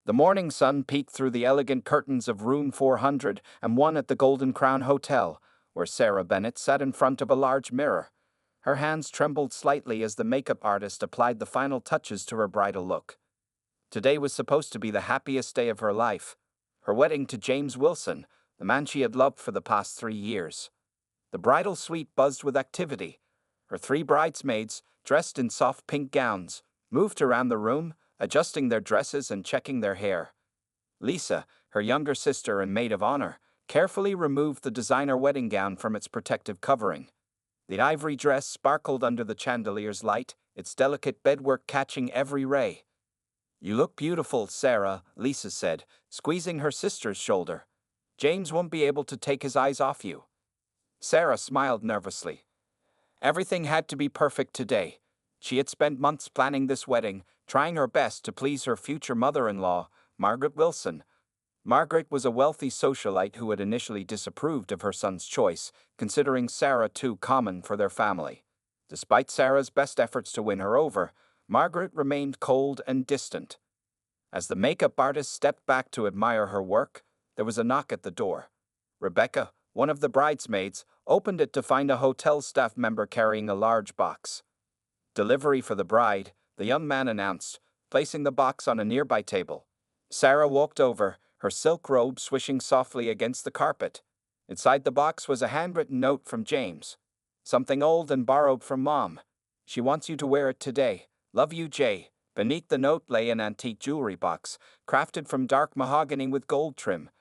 The morning sun peeked through the elegant curtains of room 401 at the Golden Crown Hotel, where Sarah Bennett sat in front of a large mirror. Her hands trembled slightly as the makeup artist applied the final touches to her bridal look. Today was supposed to be the happiest day of her life. Her wedding to James Wilson, the man she had loved for the past 3 years. The bridal suite buzzed with activity. Her 3 bridesmaids, dressed in soft pink gowns, moved around the room, adjusting their dresses and checking their hair. Lisa, her younger sister and maid of honor, carefully removed the designer wedding gown from its protective covering. The ivory dress sparkled under the chandelier's light, its delicate bedwork catching every ray. "You look beautiful, Sarah," Lisa said, squeezing her sister's shoulder. "James won't be able to take his eyes off you." Sarah smiled nervously. Everything had to be perfect today. She had spent months planning this wedding, trying her best to please her future mother-in-law, Margaret Wilson. Margaret was a wealthy socialite who had initially disapproved of her son's choice, considering Sarah too common for their family. Despite Sarah's best efforts to win her over, Margaret remained cold and distant. As the makeup artist stepped back to admire her work, there was a knock at the door. Rebecca, one of the bridesmaids, opened it to find a hotel staff member carrying a large box. "Delivery for the bride," the young man announced, placing the box on a nearby table. Sarah walked over, her silk robe swishing softly against the carpet. Inside the box was a handwritten note from James. "Something old and borrowed from Mom. She wants you to wear it today. Love you, Jay." Beneath the note lay an antique jewelry box, crafted from dark mahogany with gold trim.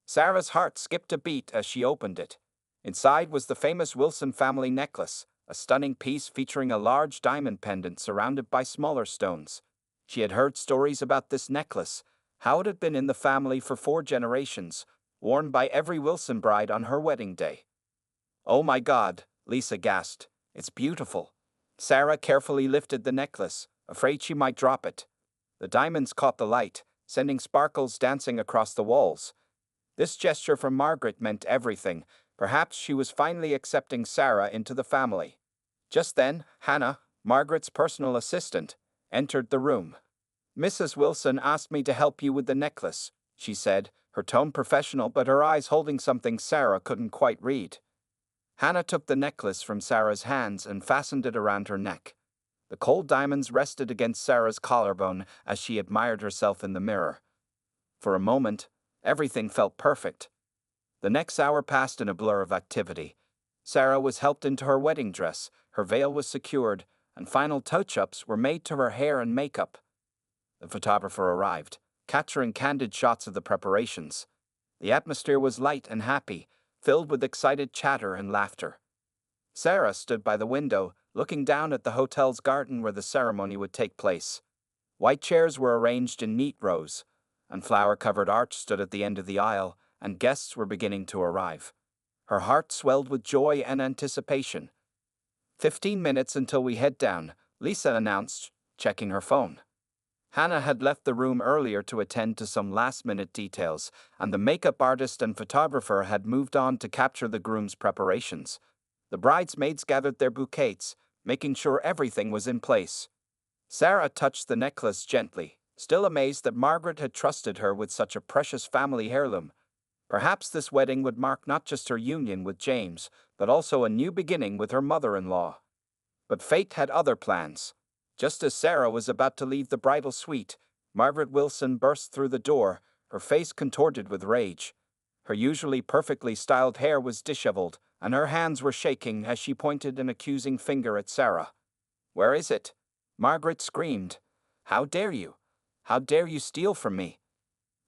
Sarah's heart skipped a beat as she opened it. Inside was the famous Wilson family necklace, a stunning piece featuring a large diamond pendant surrounded by smaller stones. She had heard stories about this necklace, how it had been in the family for 4 generations, worn by every Wilson bride on her wedding day. "Oh my God," Lisa gasped. "It's beautiful." Sarah carefully lifted the necklace, afraid she might drop it. The diamonds caught the light, sending sparkles dancing across the walls. This gesture from Margaret meant everything. Perhaps she was finally accepting Sarah into the family. Just then, Hannah, Margaret's personal assistant, entered the room. "Mrs. Wilson asked me to help you with the necklace," she said, her tone professional but her eyes holding something Sarah couldn't quite read. Hannah took the necklace from Sarah's hands and fastened it around her neck. The cold diamonds rested against Sarah's collarbone as she admired herself in the mirror. For a moment, everything felt perfect. The next hour passed in a blur of activity. Sarah was helped into her wedding dress, her veil was secured, and final touch-ups were made to her hair and makeup. The photographer arrived, capturing candid shots of the preparations. The atmosphere was light and happy, filled with excited chatter and laughter. Sarah stood by the window, looking down at the hotel's garden where the ceremony would take place. White chairs were arranged in neat rows, and flower-covered arch stood at the end of the aisle, and guests were beginning to arrive. Her heart swelled with joy and anticipation. 15 minutes until we head down," Lisa announced, checking her phone. Hannah had left the room earlier to attend to some last-minute details, and the makeup artist and photographer had moved on to capture the groom's preparations. The bridesmaids gathered their bouquets, making sure everything was in place. Sarah touched the necklace gently, still amazed that Margaret had trusted her with such a precious family heirloom. Perhaps this wedding would mark not just her union with James, but also a new beginning with her mother-in-law. But fate had other plans. Just as Sarah was about to leave the bridal suite, Margaret Wilson burst through the door, her face contorted with rage. Her usually perfectly styled hair was disheveled, and her hands were shaking as she pointed an accusing finger at Sarah. "Where is it?" Margaret screamed. "How dare you? How dare you steal from me?"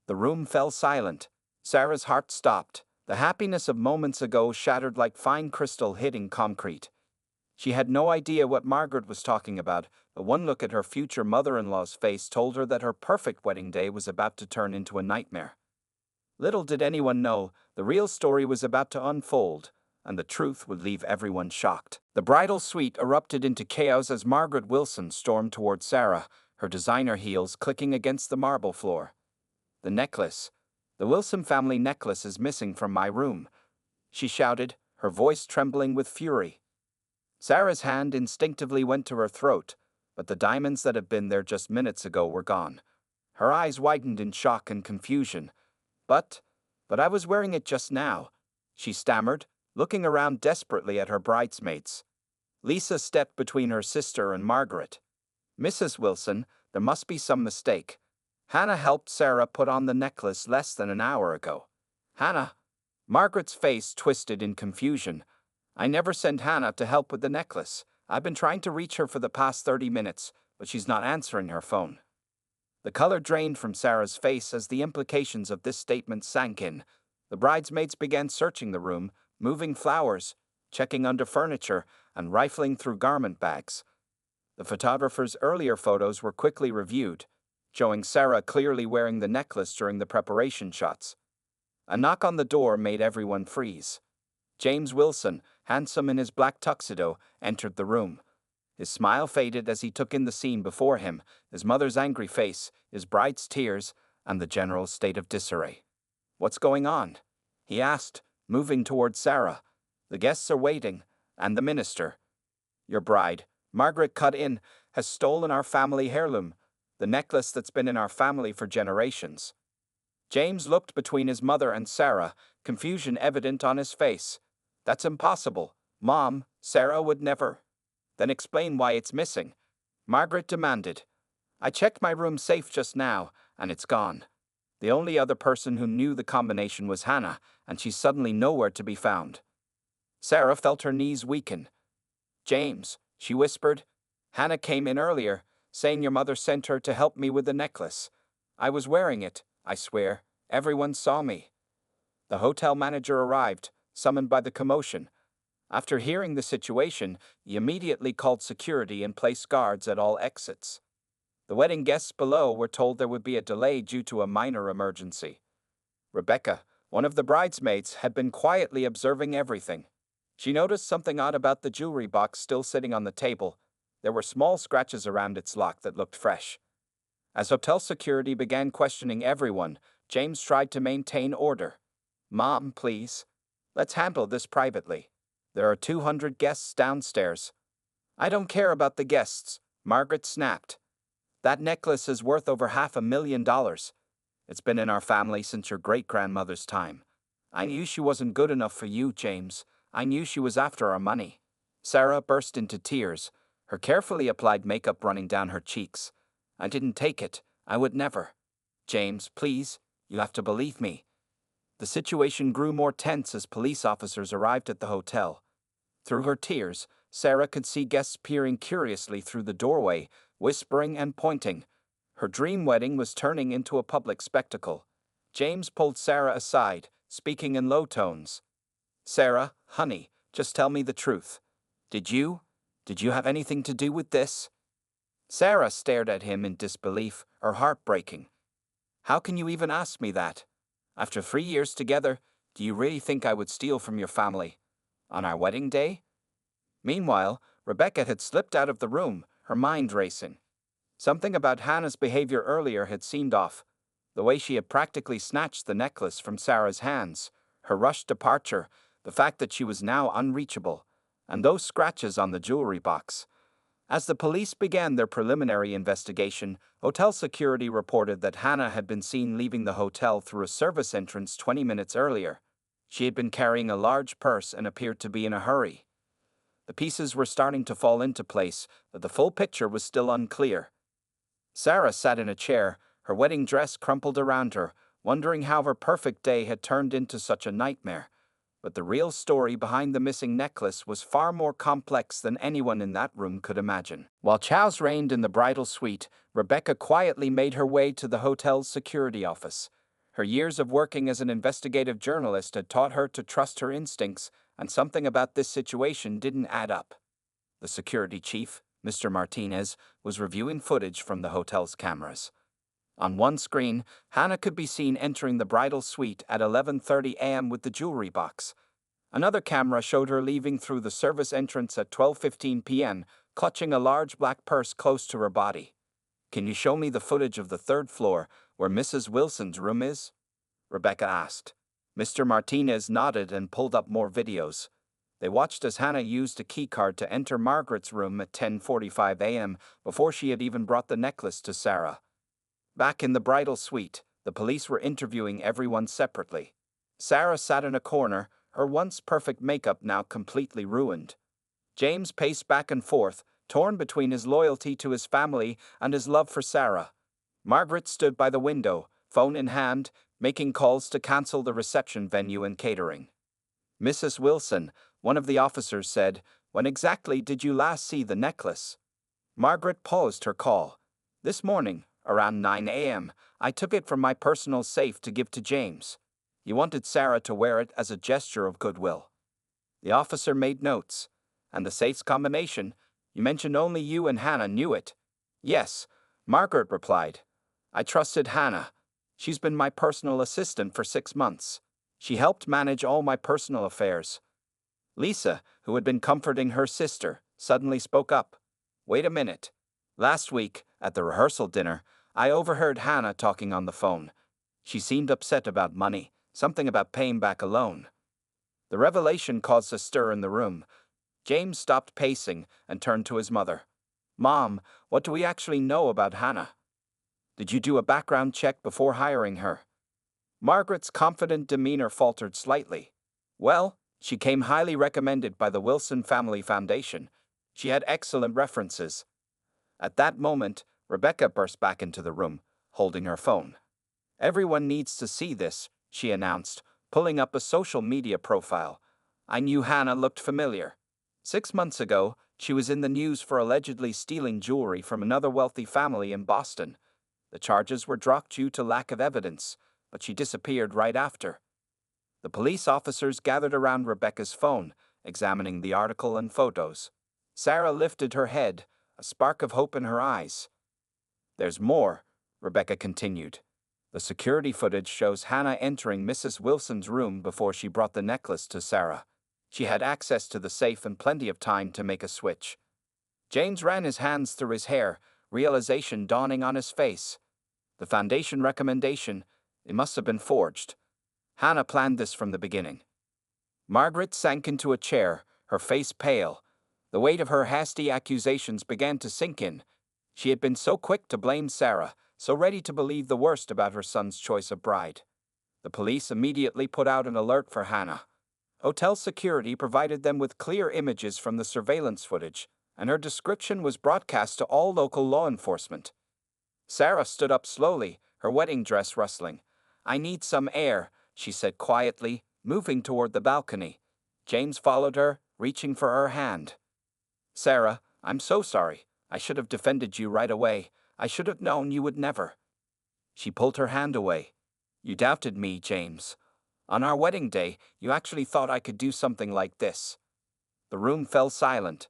The room fell silent. Sarah's heart stopped. The happiness of moments ago shattered like fine crystal hitting concrete. She had no idea what Margaret was talking about, but one look at her future mother-in-law's face told her that her perfect wedding day was about to turn into a nightmare. Little did anyone know, the real story was about to unfold, and the truth would leave everyone shocked. The bridal suite erupted into chaos as Margaret Wilson stormed toward Sarah, her designer heels clicking against the marble floor. "The necklace. The Wilson family necklace is missing from my room," she shouted, her voice trembling with fury. Sarah's hand instinctively went to her throat, but the diamonds that had been there just minutes ago were gone. Her eyes widened in shock and confusion. But I was wearing it just now, she stammered, looking around desperately at her bridesmaids. Lisa stepped between her sister and Margaret. Mrs. Wilson, there must be some mistake. Hannah helped Sarah put on the necklace less than an hour ago. Hannah? Margaret's face twisted in confusion. I never sent Hannah to help with the necklace. I've been trying to reach her for the past 30 minutes, but she's not answering her phone. The color drained from Sarah's face as the implications of this statement sank in. The bridesmaids began searching the room, moving flowers, checking under furniture, and rifling through garment bags. The photographer's earlier photos were quickly reviewed, showing Sarah clearly wearing the necklace during the preparation shots. A knock on the door made everyone freeze. James Wilson, handsome in his black tuxedo, entered the room. His smile faded as he took in the scene before him, his mother's angry face, his bride's tears, and the general state of disarray. "What's going on?" he asked, moving toward Sarah. "The guests are waiting, and the minister." "Your bride," Margaret cut in, "has stolen our family heirloom, the necklace that's been in our family for generations." James looked between his mother and Sarah, confusion evident on his face. "That's impossible, Mom. Sarah would never." "Then explain why it's missing," Margaret demanded. "I checked my room safe just now, and it's gone." The only other person who knew the combination was Hannah, and she's suddenly nowhere to be found. Sarah felt her knees weaken. "James," she whispered, "Hannah came in earlier, saying your mother sent her to help me with the necklace. I was wearing it, I swear. Everyone saw me." The hotel manager arrived, summoned by the commotion. After hearing the situation, he immediately called security and placed guards at all exits. The wedding guests below were told there would be a delay due to a minor emergency. Rebecca, one of the bridesmaids, had been quietly observing everything. She noticed something odd about the jewelry box still sitting on the table. There were small scratches around its lock that looked fresh. As hotel security began questioning everyone, James tried to maintain order. "Mom, please. Let's handle this privately. There are 200 guests downstairs." "I don't care about the guests," Margaret snapped. "That necklace is worth over $500,000. It's been in our family since your great-grandmother's time. I knew she wasn't good enough for you, James. I knew she was after our money." Sarah burst into tears, her carefully applied makeup running down her cheeks. "I didn't take it. I would never." "James, please, you have to believe me." The situation grew more tense as police officers arrived at the hotel. Through her tears, Sarah could see guests peering curiously through the doorway, whispering and pointing. Her dream wedding was turning into a public spectacle. James pulled Sarah aside, speaking in low tones. "Sarah, honey, just tell me the truth. Did you have anything to do with this?" Sarah stared at him in disbelief, her heart breaking. "How can you even ask me that? After 3 years together, do you really think I would steal from your family? On our wedding day?" Meanwhile, Rebecca had slipped out of the room, her mind racing. Something about Hannah's behavior earlier had seemed off. The way she had practically snatched the necklace from Sarah's hands, her rushed departure, the fact that she was now unreachable, and those scratches on the jewelry box. As the police began their preliminary investigation, hotel security reported that Hannah had been seen leaving the hotel through a service entrance 20 minutes earlier. She had been carrying a large purse and appeared to be in a hurry. The pieces were starting to fall into place, but the full picture was still unclear. Sarah sat in a chair, her wedding dress crumpled around her, wondering how her perfect day had turned into such a nightmare. But the real story behind the missing necklace was far more complex than anyone in that room could imagine. While chows reigned in the bridal suite, Rebecca quietly made her way to the hotel's security office. Her years of working as an investigative journalist had taught her to trust her instincts, and something about this situation didn't add up. The security chief, Mr. Martinez, was reviewing footage from the hotel's cameras. On one screen, Hannah could be seen entering the bridal suite at 11:30 a.m. with the jewelry box. Another camera showed her leaving through the service entrance at 12:15 p.m., clutching a large black purse close to her body. "Can you show me the footage of the third floor, where Mrs. Wilson's room is?" Rebecca asked. Mr. Martinez nodded and pulled up more videos. They watched as Hannah used a keycard to enter Margaret's room at 10:45 a.m. before she had even brought the necklace to Sarah. Back in the bridal suite, the police were interviewing everyone separately. Sarah sat in a corner, her once perfect makeup now completely ruined. James paced back and forth, torn between his loyalty to his family and his love for Sarah. Margaret stood by the window, phone in hand, making calls to cancel the reception venue and catering. Mrs. Wilson, one of the officers said, "When exactly did you last see the necklace?" Margaret paused her call. "This morning, around 9 a.m., I took it from my personal safe to give to James. He wanted Sarah to wear it as a gesture of goodwill." The officer made notes. "And the safe's combination? You mentioned only you and Hannah knew it." "Yes," Margaret replied. "I trusted Hannah. She's been my personal assistant for 6 months. She helped manage all my personal affairs." Lisa, who had been comforting her sister, suddenly spoke up. "Wait a minute. Last week, at the rehearsal dinner, I overheard Hannah talking on the phone. She seemed upset about money, something about paying back a loan." The revelation caused a stir in the room. James stopped pacing and turned to his mother. "Mom, what do we actually know about Hannah? Did you do a background check before hiring her?" Margaret's confident demeanor faltered slightly. "Well, she came highly recommended by the Wilson Family Foundation. She had excellent references." At that moment, Rebecca burst back into the room, holding her phone. "Everyone needs to see this," she announced, pulling up a social media profile. "I knew Hannah looked familiar. 6 months ago, she was in the news for allegedly stealing jewelry from another wealthy family in Boston. The charges were dropped due to lack of evidence, but she disappeared right after." The police officers gathered around Rebecca's phone, examining the article and photos. Sarah lifted her head, a spark of hope in her eyes. "There's more," Rebecca continued. "The security footage shows Hannah entering Mrs. Wilson's room before she brought the necklace to Sarah. She had access to the safe and plenty of time to make a switch." James ran his hands through his hair, realization dawning on his face. The foundation recommendation, it must have been forged. Hannah planned this from the beginning. Margaret sank into a chair, her face pale. The weight of her hasty accusations began to sink in. She had been so quick to blame Sarah, so ready to believe the worst about her son's choice of bride. The police immediately put out an alert for Hannah. Hotel security provided them with clear images from the surveillance footage, and her description was broadcast to all local law enforcement. Sarah stood up slowly, her wedding dress rustling. "I need some air," she said quietly, moving toward the balcony. James followed her, reaching for her hand. "Sarah, I'm so sorry. I should have defended you right away. I should have known you would never." She pulled her hand away. "You doubted me, James. On our wedding day, you actually thought I could do something like this." The room fell silent.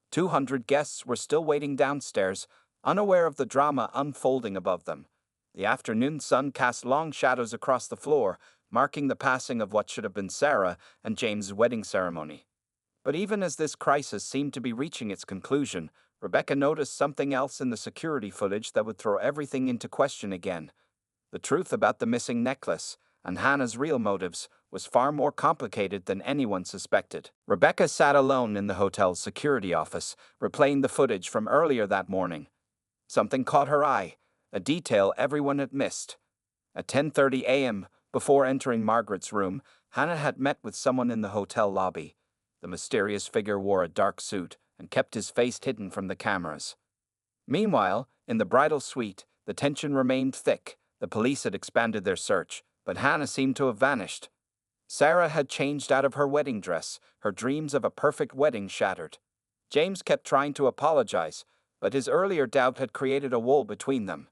200 guests were still waiting downstairs, unaware of the drama unfolding above them. The afternoon sun cast long shadows across the floor, marking the passing of what should have been Sarah and James' wedding ceremony. But even as this crisis seemed to be reaching its conclusion, Rebecca noticed something else in the security footage that would throw everything into question again. The truth about the missing necklace and Hannah's real motives was far more complicated than anyone suspected. Rebecca sat alone in the hotel's security office, replaying the footage from earlier that morning. Something caught her eye, a detail everyone had missed. At 10:30 a.m., before entering Margaret's room, Hannah had met with someone in the hotel lobby. The mysterious figure wore a dark suit and kept his face hidden from the cameras. Meanwhile, in the bridal suite, the tension remained thick. The police had expanded their search, but Hannah seemed to have vanished. Sarah had changed out of her wedding dress, her dreams of a perfect wedding shattered. James kept trying to apologize, but his earlier doubt had created a wall between them.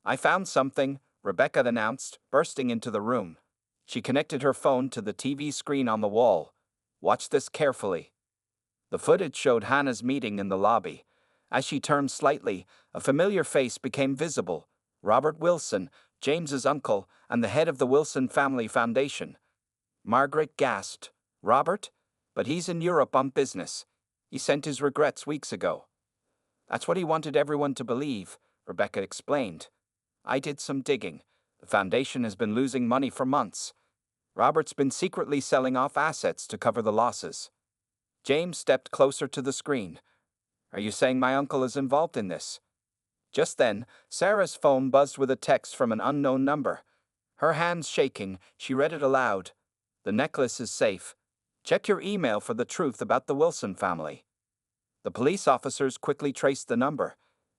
"I found something," Rebecca announced, bursting into the room. She connected her phone to the TV screen on the wall. "Watch this carefully." The footage showed Hannah's meeting in the lobby. As she turned slightly, a familiar face became visible. Robert Wilson, James's uncle, and the head of the Wilson Family Foundation. Margaret gasped. "Robert? But he's in Europe on business. He sent his regrets weeks ago." "That's what he wanted everyone to believe," Rebecca explained. "I did some digging. The foundation has been losing money for months. Robert's been secretly selling off assets to cover the losses." James stepped closer to the screen. "Are you saying my uncle is involved in this?" Just then, Sarah's phone buzzed with a text from an unknown number. Her hands shaking, she read it aloud. "The necklace is safe. Check your email for the truth about the Wilson family." The police officers quickly traced the number.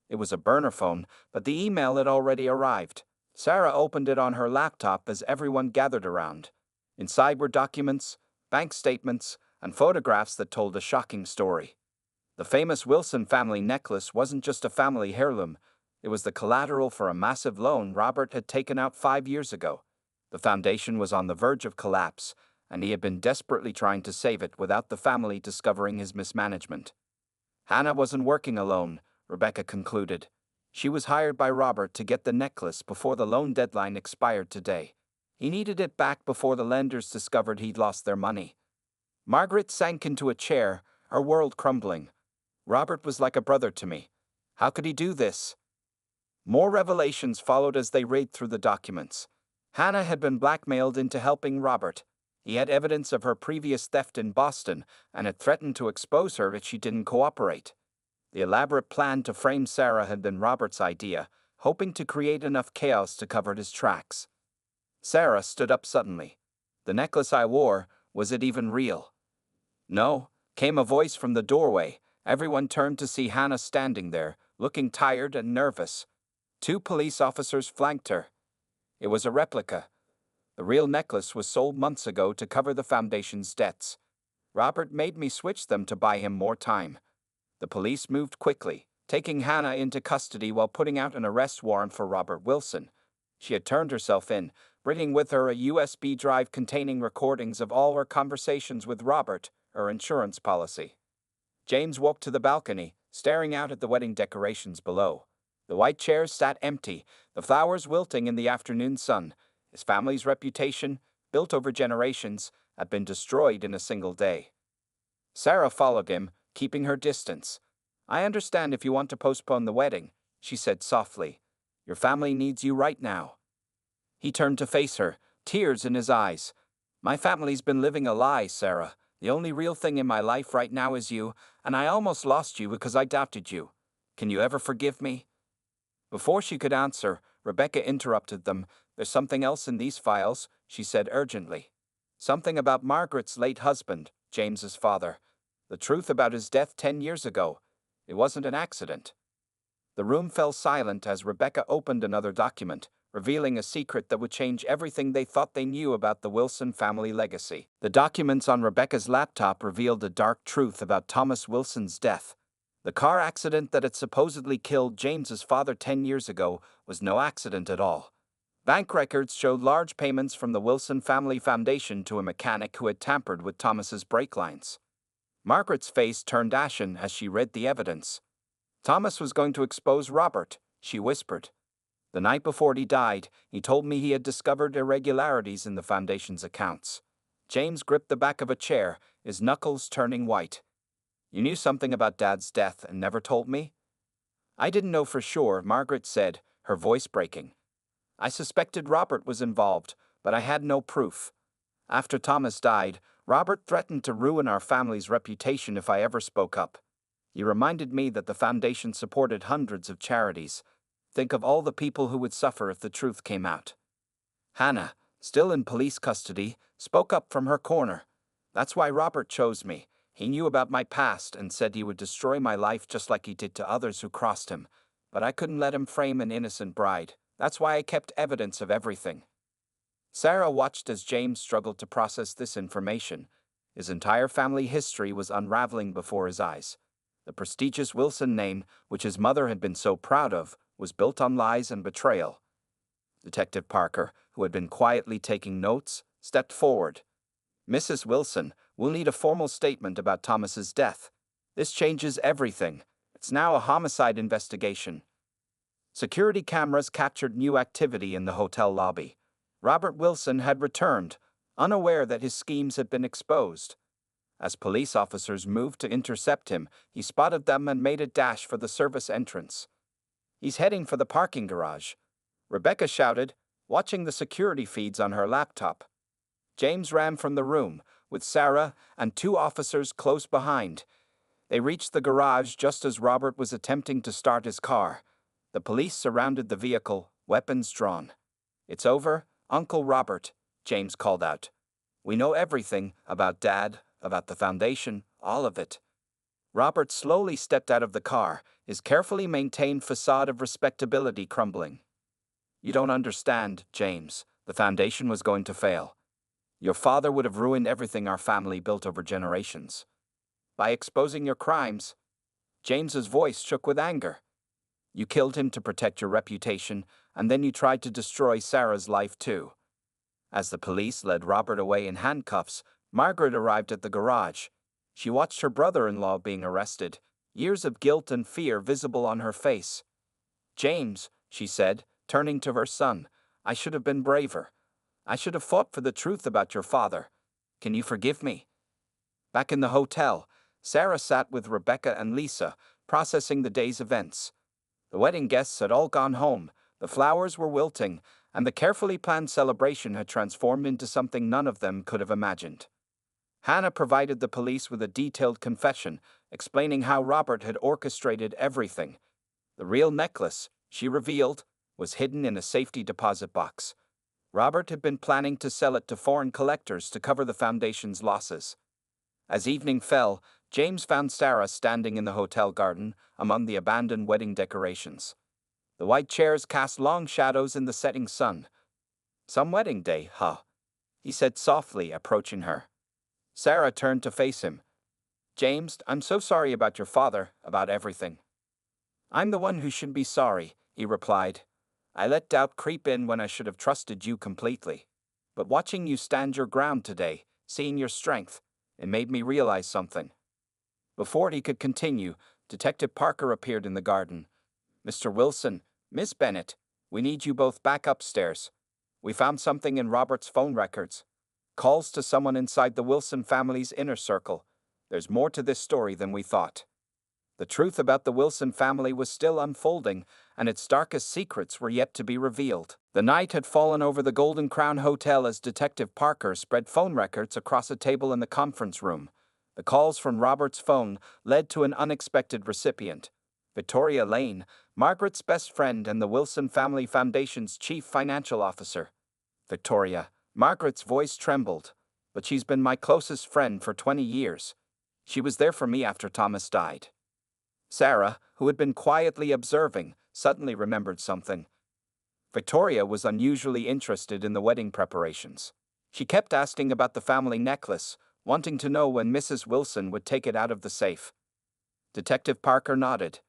It was a burner phone, but the email had already arrived. Sarah opened it on her laptop as everyone gathered around. Inside were documents, bank statements, and photographs that told a shocking story. The famous Wilson family necklace wasn't just a family heirloom, it was the collateral for a massive loan Robert had taken out 5 years ago. The foundation was on the verge of collapse, and he had been desperately trying to save it without the family discovering his mismanagement. Hannah wasn't working alone, Rebecca concluded. She was hired by Robert to get the necklace before the loan deadline expired today. He needed it back before the lenders discovered he'd lost their money. Margaret sank into a chair, her world crumbling. Robert was like a brother to me. How could he do this? More revelations followed as they read through the documents. Hannah had been blackmailed into helping Robert. He had evidence of her previous theft in Boston and had threatened to expose her if she didn't cooperate. The elaborate plan to frame Sarah had been Robert's idea, hoping to create enough chaos to cover his tracks. Sarah stood up suddenly. "The necklace I wore, was it even real?" "No," came a voice from the doorway. Everyone turned to see Hannah standing there, looking tired and nervous. 2 police officers flanked her. It was a replica. The real necklace was sold months ago to cover the foundation's debts. Robert made me switch them to buy him more time. The police moved quickly, taking Hannah into custody while putting out an arrest warrant for Robert Wilson. She had turned herself in, bringing with her a USB drive containing recordings of all her conversations with Robert, her insurance policy. James walked to the balcony, staring out at the wedding decorations below. The white chairs sat empty, the flowers wilting in the afternoon sun. His family's reputation, built over generations, had been destroyed in a single day. Sarah followed him, keeping her distance. "I understand if you want to postpone the wedding," she said softly. "Your family needs you right now." He turned to face her, tears in his eyes. "My family's been living a lie, Sarah. The only real thing in my life right now is you, and I almost lost you because I doubted you. Can you ever forgive me?" Before she could answer, Rebecca interrupted them. "There's something else in these files," she said urgently. "Something about Margaret's late husband, James's father. The truth about his death 10 years ago. It wasn't an accident." The room fell silent as Rebecca opened another document, revealing a secret that would change everything they thought they knew about the Wilson family legacy. The documents on Rebecca's laptop revealed a dark truth about Thomas Wilson's death. The car accident that had supposedly killed James's father 10 years ago was no accident at all. Bank records showed large payments from the Wilson Family Foundation to a mechanic who had tampered with Thomas's brake lines. Margaret's face turned ashen as she read the evidence. "Thomas was going to expose Robert," she whispered. "The night before he died, he told me he had discovered irregularities in the foundation's accounts." James gripped the back of a chair, his knuckles turning white. "You knew something about Dad's death and never told me?" "I didn't know for sure," Margaret said, her voice breaking. "I suspected Robert was involved, but I had no proof. After Thomas died, Robert threatened to ruin our family's reputation if I ever spoke up. He reminded me that the foundation supported hundreds of charities. Think of all the people who would suffer if the truth came out." Hannah, still in police custody, spoke up from her corner. "That's why Robert chose me. He knew about my past and said he would destroy my life just like he did to others who crossed him. But I couldn't let him frame an innocent bride. That's why I kept evidence of everything." Sarah watched as James struggled to process this information. His entire family history was unraveling before his eyes. The prestigious Wilson name, which his mother had been so proud of, was built on lies and betrayal. Detective Parker, who had been quietly taking notes, stepped forward. "Mrs. Wilson, we'll need a formal statement about Thomas's death. This changes everything. It's now a homicide investigation." Security cameras captured new activity in the hotel lobby. Robert Wilson had returned, unaware that his schemes had been exposed. As police officers moved to intercept him, he spotted them and made a dash for the service entrance. "He's heading for the parking garage," Rebecca shouted, watching the security feeds on her laptop. James ran from the room, with Sarah and 2 officers close behind. They reached the garage just as Robert was attempting to start his car. The police surrounded the vehicle, weapons drawn. "It's over, Uncle Robert," James called out. "We know everything about Dad, about the foundation, all of it." Robert slowly stepped out of the car, his carefully maintained facade of respectability crumbling. "You don't understand, James. The foundation was going to fail. Your father would have ruined everything our family built over generations. By exposing your crimes." James's voice shook with anger. "You killed him to protect your reputation, and then you tried to destroy Sarah's life too." As the police led Robert away in handcuffs, Margaret arrived at the garage. She watched her brother-in-law being arrested, years of guilt and fear visible on her face. "James," she said, turning to her son, "I should have been braver. I should have fought for the truth about your father. Can you forgive me?" Back in the hotel, Sarah sat with Rebecca and Lisa, processing the day's events. The wedding guests had all gone home, the flowers were wilting, and the carefully planned celebration had transformed into something none of them could have imagined. Hannah provided the police with a detailed confession, explaining how Robert had orchestrated everything. The real necklace, she revealed, was hidden in a safety deposit box. Robert had been planning to sell it to foreign collectors to cover the foundation's losses. As evening fell, James found Sarah standing in the hotel garden, among the abandoned wedding decorations. The white chairs cast long shadows in the setting sun. "Some wedding day, huh?" he said softly, approaching her. Sarah turned to face him. "James, I'm so sorry about your father, about everything." "I'm the one who should be sorry," he replied. "I let doubt creep in when I should have trusted you completely. But watching you stand your ground today, seeing your strength, it made me realize something." Before he could continue, Detective Parker appeared in the garden. "Mr. Wilson, Miss Bennett, we need you both back upstairs. We found something in Robert's phone records. Calls to someone inside the Wilson family's inner circle. There's more to this story than we thought." The truth about the Wilson family was still unfolding, and its darkest secrets were yet to be revealed. The night had fallen over the Golden Crown Hotel as Detective Parker spread phone records across a table in the conference room. The calls from Robert's phone led to an unexpected recipient. Victoria Lane, Margaret's best friend and the Wilson Family Foundation's chief financial officer. "Victoria," Margaret's voice trembled, "but she's been my closest friend for 20 years. She was there for me after Thomas died." Sarah, who had been quietly observing, suddenly remembered something. Victoria was unusually interested in the wedding preparations. She kept asking about the family necklace, wanting to know when Mrs. Wilson would take it out of the safe. Detective Parker nodded.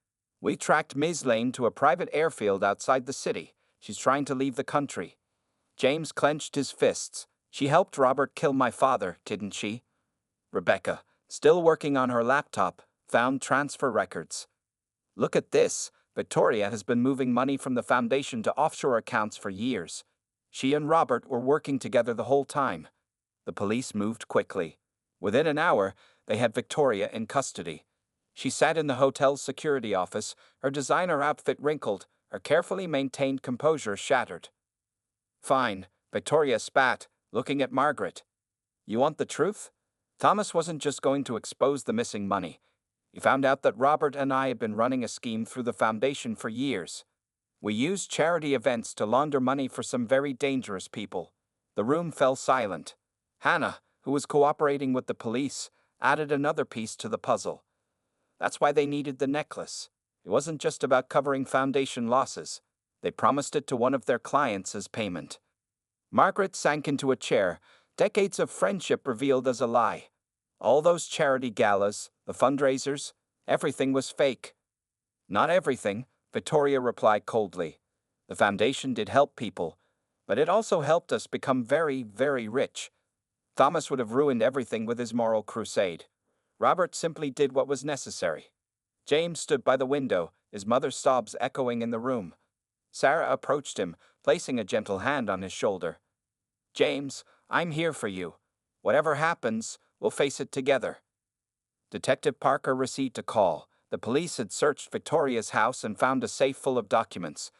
"We tracked Ms. Lane to a private airfield outside the city. She's trying to leave the country." James clenched his fists. "She helped Robert kill my father, didn't she?" Rebecca, still working on her laptop, found transfer records. "Look at this. Victoria has been moving money from the foundation to offshore accounts for years. She and Robert were working together the whole time." The police moved quickly. Within an hour, they had Victoria in custody. She sat in the hotel's security office, her designer outfit wrinkled, her carefully maintained composure shattered. "Fine," Victoria spat, looking at Margaret. "You want the truth? Thomas wasn't just going to expose the missing money. He found out that Robert and I had been running a scheme through the foundation for years. We used charity events to launder money for some very dangerous people." The room fell silent. Hannah, who was cooperating with the police, added another piece to the puzzle. "That's why they needed the necklace. It wasn't just about covering foundation losses. They promised it to one of their clients as payment." Margaret sank into a chair, decades of friendship revealed as a lie. All those charity galas, the fundraisers, everything was fake. "Not everything," Victoria replied coldly. "The foundation did help people, but it also helped us become very, very rich. Thomas would have ruined everything with his moral crusade. Robert simply did what was necessary." James stood by the window, his mother's sobs echoing in the room. Sarah approached him, placing a gentle hand on his shoulder. "James, I'm here for you. Whatever happens, we'll face it together." Detective Parker received a call. The police had searched Victoria's house and found a safe full of documents.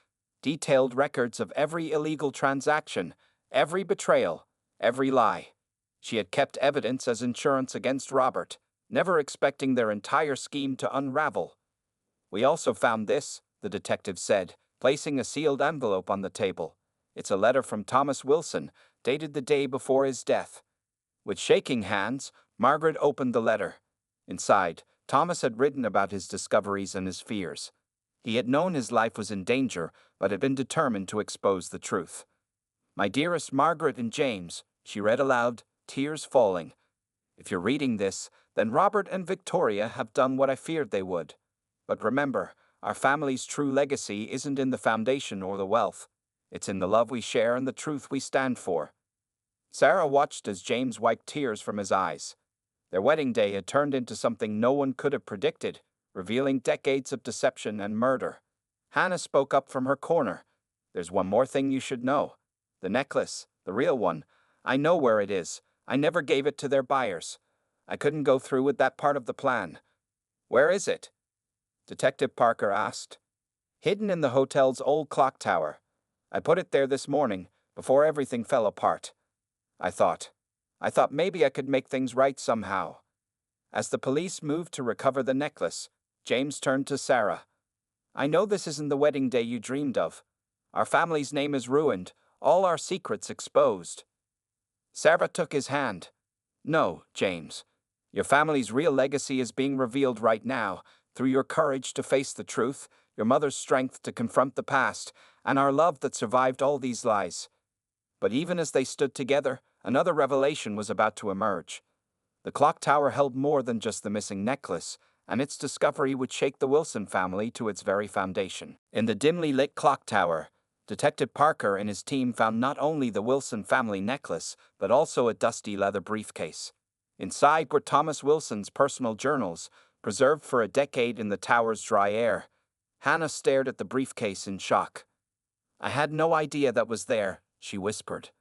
Detailed records of every illegal transaction, every betrayal, every lie. She had kept evidence as insurance against Robert, never expecting their entire scheme to unravel. "We also found this," the detective said, placing a sealed envelope on the table. It's a letter from Thomas Wilson, dated the day before his death. With shaking hands, Margaret opened the letter. Inside, Thomas had written about his discoveries and his fears. He had known his life was in danger, but had been determined to expose the truth. "My dearest Margaret and James," she read aloud, tears falling. "If you're reading this, then Robert and Victoria have done what I feared they would. But remember, our family's true legacy isn't in the foundation or the wealth. It's in the love we share and the truth we stand for." Sarah watched as James wiped tears from his eyes. Their wedding day had turned into something no one could have predicted, revealing decades of deception and murder. Hannah spoke up from her corner. "There's one more thing you should know. The necklace, the real one. I know where it is. I never gave it to their buyers. I couldn't go through with that part of the plan." "Where is it?" Detective Parker asked. "Hidden in the hotel's old clock tower. I put it there this morning, before everything fell apart. I thought maybe I could make things right somehow." As the police moved to recover the necklace, James turned to Sarah. "I know this isn't the wedding day you dreamed of. Our family's name is ruined, all our secrets exposed." Sarah took his hand. "No, James. Your family's real legacy is being revealed right now, through your courage to face the truth, your mother's strength to confront the past, and our love that survived all these lies." But even as they stood together, another revelation was about to emerge. The clock tower held more than just the missing necklace, and its discovery would shake the Wilson family to its very foundation. In the dimly lit clock tower, Detective Parker and his team found not only the Wilson family necklace, but also a dusty leather briefcase. Inside were Thomas Wilson's personal journals, preserved for a decade in the tower's dry air. Hannah stared at the briefcase in shock. "I had no idea that was there," she whispered.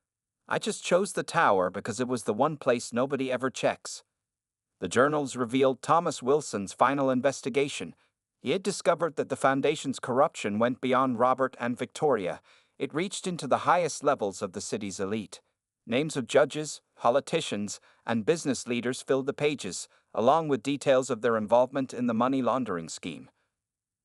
"I just chose the tower because it was the one place nobody ever checks." The journals revealed Thomas Wilson's final investigation. He had discovered that the Foundation's corruption went beyond Robert and Victoria. It reached into the highest levels of the city's elite. Names of judges, politicians, and business leaders filled the pages, along with details of their involvement in the money laundering scheme.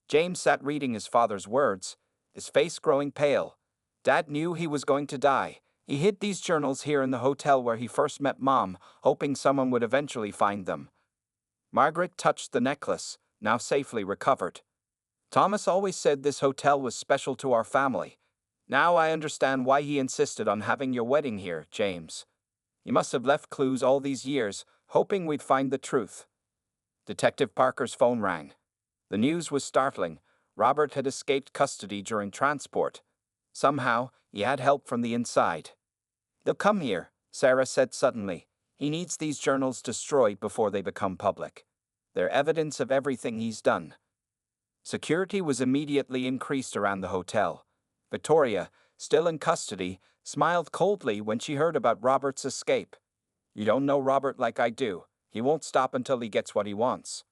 James sat reading his father's words, his face growing pale. Dad knew he was going to die. He hid these journals here in the hotel where he first met Mom, hoping someone would eventually find them. Margaret touched the necklace, now safely recovered. "Thomas always said this hotel was special to our family. Now I understand why he insisted on having your wedding here, James. He must have left clues all these years, hoping we'd find the truth." Detective Parker's phone rang. The news was startling. Robert had escaped custody during transport. Somehow, he had help from the inside. "They'll come here," Sarah said suddenly. "He needs these journals destroyed before they become public. They're evidence of everything he's done." Security was immediately increased around the hotel. Victoria, still in custody, smiled coldly when she heard about Robert's escape. "You don't know Robert like I do. He won't stop until he gets what he wants."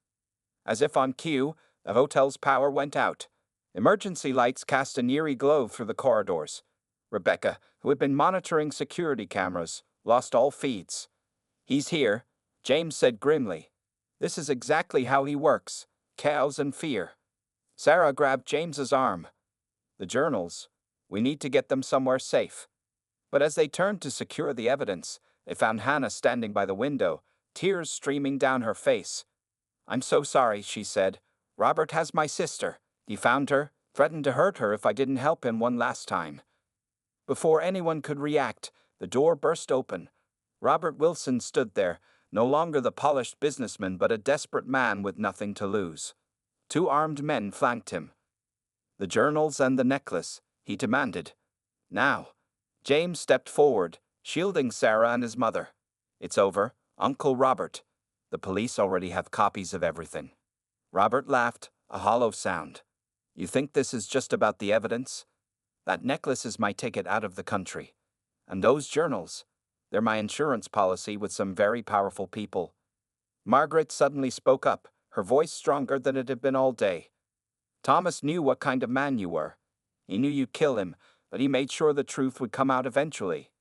As if on cue, the hotel's power went out. Emergency lights cast an eerie glow through the corridors. Rebecca, who had been monitoring security cameras, lost all feeds. "He's here," James said grimly. "This is exactly how he works. Chaos and fear." Sarah grabbed James's arm. "The journals. We need to get them somewhere safe." But as they turned to secure the evidence, they found Hannah standing by the window, tears streaming down her face. "I'm so sorry," she said. "Robert has my sister. He found her, threatened to hurt her if I didn't help him one last time." Before anyone could react, the door burst open. Robert Wilson stood there, no longer the polished businessman but a desperate man with nothing to lose. 2 armed men flanked him. "The journals and the necklace," he demanded. "Now." James stepped forward, shielding Sarah and his mother. "It's over, Uncle Robert. The police already have copies of everything." Robert laughed, a hollow sound. "You think this is just about the evidence? That necklace is my ticket out of the country. And those journals, they're my insurance policy with some very powerful people." Margaret suddenly spoke up, her voice stronger than it had been all day. "Thomas knew what kind of man you were. He knew you'd kill him, but he made sure the truth would come out eventually."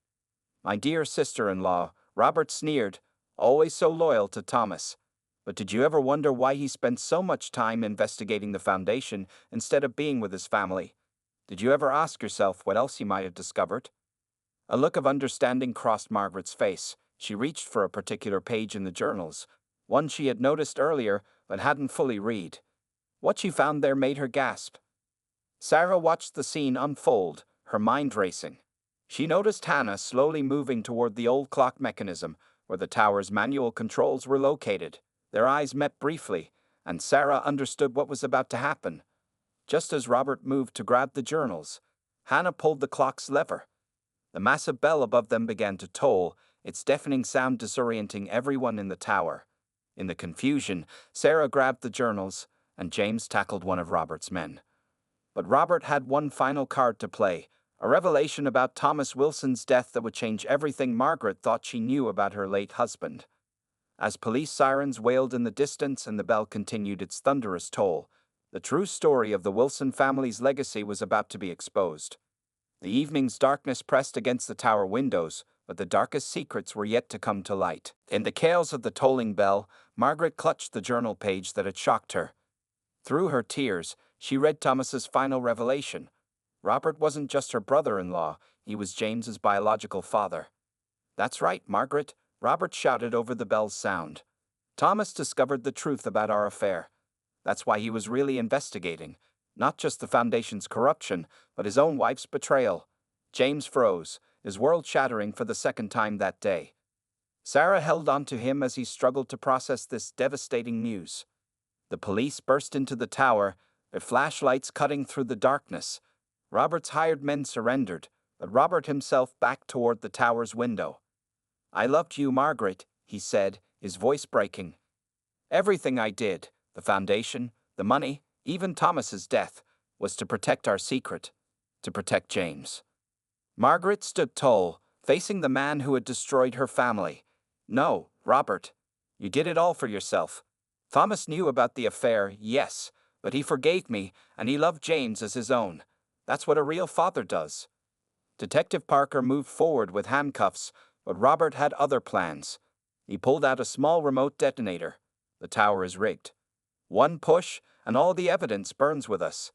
"My dear sister-in-law," Robert sneered, "always so loyal to Thomas. But did you ever wonder why he spent so much time investigating the Foundation instead of being with his family? Did you ever ask yourself what else he might have discovered? A look of understanding crossed Margaret's face. She reached for a particular page in the journals, one she had noticed earlier but hadn't fully read. What she found there made her gasp. Sarah watched the scene unfold, her mind racing. She noticed Hannah slowly moving toward the old clock mechanism where the tower's manual controls were located. Their eyes met briefly, and Sarah understood what was about to happen. Just as Robert moved to grab the journals, Hannah pulled the clock's lever. The massive bell above them began to toll, its deafening sound disorienting everyone in the tower. In the confusion, Sarah grabbed the journals, and James tackled one of Robert's men. But Robert had one final card to play, a revelation about Thomas Wilson's death that would change everything Margaret thought she knew about her late husband. As police sirens wailed in the distance and the bell continued its thunderous toll, the true story of the Wilson family's legacy was about to be exposed. The evening's darkness pressed against the tower windows, but the darkest secrets were yet to come to light. In the chaos of the tolling bell, Margaret clutched the journal page that had shocked her. Through her tears, she read Thomas's final revelation. Robert wasn't just her brother-in-law, he was James's biological father. "That's right, Margaret," Robert shouted over the bell's sound. "Thomas discovered the truth about our affair. That's why he was really investigating. Not just the Foundation's corruption, but his own wife's betrayal." James froze, his world shattering for the second time that day. Sarah held on to him as he struggled to process this devastating news. The police burst into the tower, their flashlights cutting through the darkness. Robert's hired men surrendered, but Robert himself backed toward the tower's window. "I loved you, Margaret," he said, his voice breaking. "Everything I did, the Foundation, the money, even Thomas's death, was to protect our secret, to protect James." Margaret stood tall, facing the man who had destroyed her family. "No, Robert. You did it all for yourself. Thomas knew about the affair, yes, but he forgave me, and he loved James as his own. That's what a real father does." Detective Parker moved forward with handcuffs, but Robert had other plans. He pulled out a small remote detonator. "The tower is rigged. One push, and all the evidence burns with us."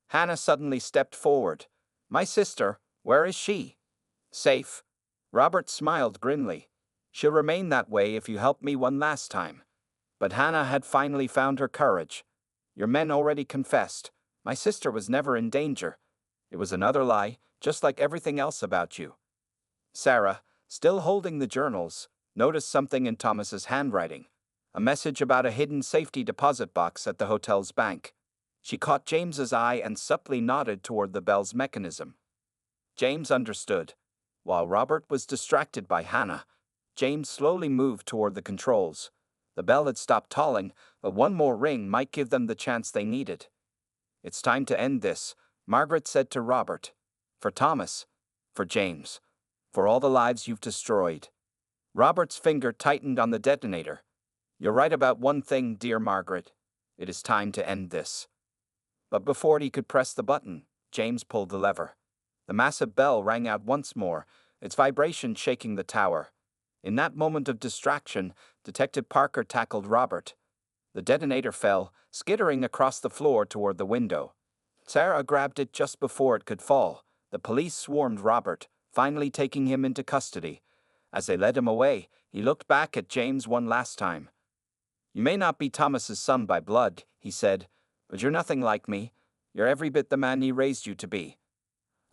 Hannah suddenly stepped forward. "My sister, where is she?" "Safe." Robert smiled grimly. "She'll remain that way if you help me one last time." But Hannah had finally found her courage. "Your men already confessed. My sister was never in danger. It was another lie, just like everything else about you." Sarah, still holding the journals, noticed something in Thomas's handwriting. A message about a hidden safety deposit box at the hotel's bank. She caught James's eye and subtly nodded toward the bell's mechanism. James understood. While Robert was distracted by Hannah, James slowly moved toward the controls. The bell had stopped tolling, but one more ring might give them the chance they needed. "It's time to end this," Margaret said to Robert. "For Thomas, for James, for all the lives you've destroyed." Robert's finger tightened on the detonator. "You're right about one thing, dear Margaret. It is time to end this." But before he could press the button, James pulled the lever. The massive bell rang out once more, its vibration shaking the tower. In that moment of distraction, Detective Parker tackled Robert. The detonator fell, skittering across the floor toward the window. Sarah grabbed it just before it could fall. The police swarmed Robert, finally taking him into custody. As they led him away, he looked back at James one last time. "You may not be Thomas's son by blood," he said, "but you're nothing like me. You're every bit the man he raised you to be."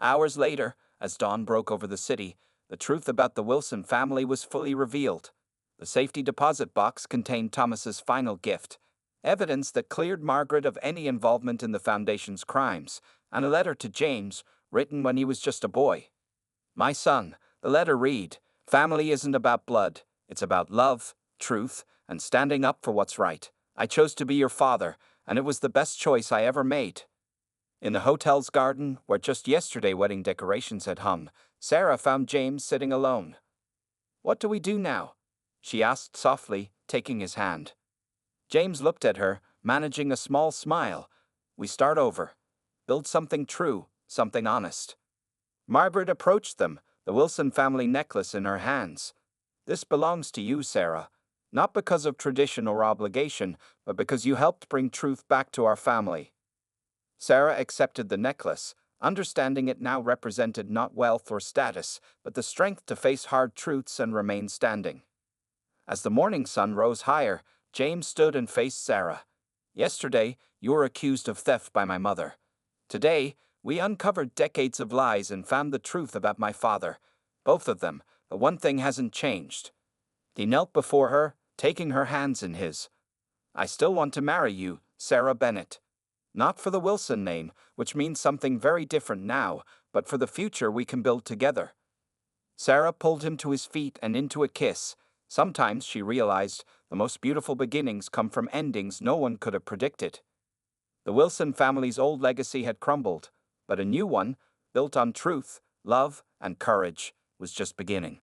Hours later, as dawn broke over the city, the truth about the Wilson family was fully revealed. The safety deposit box contained Thomas's final gift, evidence that cleared Margaret of any involvement in the Foundation's crimes, and a letter to James, written when he was just a boy. "My son," the letter read, "family isn't about blood. It's about love, truth, and standing up for what's right. I chose to be your father, and it was the best choice I ever made." In the hotel's garden, where just yesterday wedding decorations had hung, Sarah found James sitting alone. "What do we do now?" she asked softly, taking his hand. James looked at her, managing a small smile. "We start over. Build something true, something honest." Margaret approached them, the Wilson family necklace in her hands. "This belongs to you, Sarah. Not because of tradition or obligation, but because you helped bring truth back to our family. Sarah accepted the necklace, understanding it now represented not wealth or status, but the strength to face hard truths and remain standing. As the morning sun rose higher, James stood and faced Sarah. Yesterday, you were accused of theft by my mother. Today, we uncovered decades of lies and found the truth about my father. Both of them, but one thing hasn't changed. He knelt before her, taking her hands in his. I still want to marry you, Sarah Bennett. Not for the Wilson name, which means something very different now, but for the future we can build together. Sarah pulled him to his feet and into a kiss. Sometimes, she realized, the most beautiful beginnings come from endings no one could have predicted. The Wilson family's old legacy had crumbled, but a new one, built on truth, love, and courage, was just beginning.